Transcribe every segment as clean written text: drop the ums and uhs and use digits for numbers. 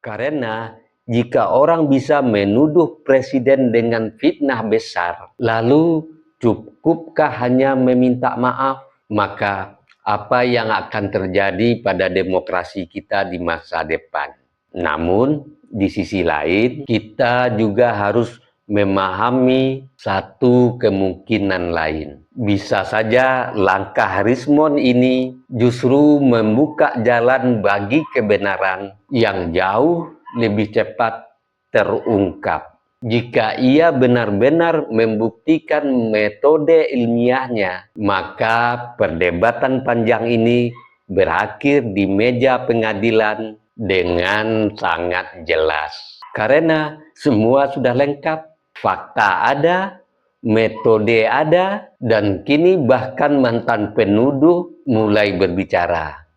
Karena jika orang bisa menuduh presiden dengan fitnah besar, lalu cukupkah hanya meminta maaf? Maka apa yang akan terjadi pada demokrasi kita di masa depan? Namun, di sisi lain, kita juga harus memahami satu kemungkinan lain. Bisa saja langkah Rismon ini justru membuka jalan bagi kebenaran yang jauh lebih cepat terungkap. Jika ia benar-benar membuktikan metode ilmiahnya, maka perdebatan panjang ini berakhir di meja pengadilan dengan sangat jelas. Karena semua sudah lengkap, fakta ada, metode ada, dan kini bahkan mantan penuduh mulai berbicara.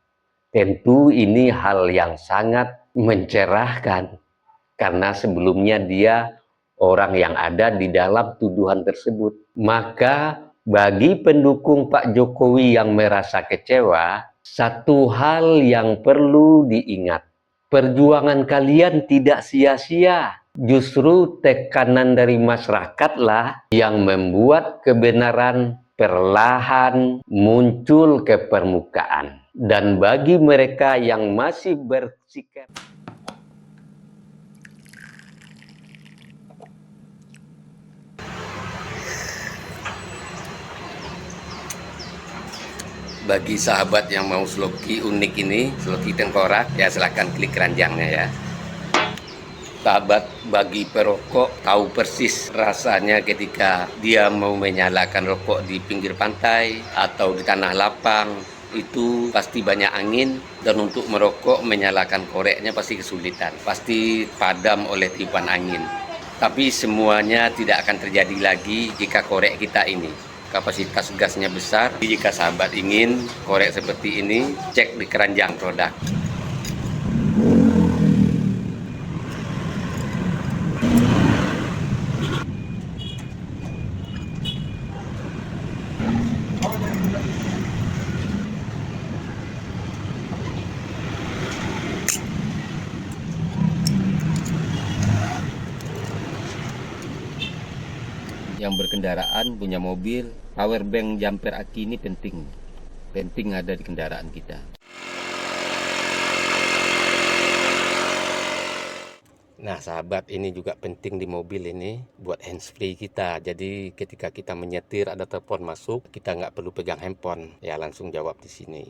Tentu ini hal yang sangat mencerahkan, karena sebelumnya dia orang yang ada di dalam tuduhan tersebut. Maka bagi pendukung Pak Jokowi yang merasa kecewa, satu hal yang perlu diingat, perjuangan kalian tidak sia-sia. Justru tekanan dari masyarakatlah yang membuat kebenaran perlahan muncul ke permukaan. Dan bagi mereka yang masih bersikap bagi sahabat yang mau sloki unik ini, sloki tengkorak, ya silahkan klik keranjangnya ya. Sahabat bagi perokok tahu persis rasanya ketika dia mau menyalakan rokok di pinggir pantai atau di tanah lapang, itu pasti banyak angin, dan untuk merokok menyalakan koreknya pasti kesulitan, pasti padam oleh tiupan angin. Tapi semuanya tidak akan terjadi lagi jika korek kita ini kapasitas gasnya besar. Jika sahabat ingin korek seperti ini, cek di keranjang produk. Yang berkendaraan punya mobil, power bank jumper aki ini penting ada di kendaraan kita. Nah sahabat, ini juga penting di mobil ini buat handsfree kita. Jadi ketika kita menyetir ada telepon masuk, kita nggak perlu pegang handphone, ya langsung jawab di sini.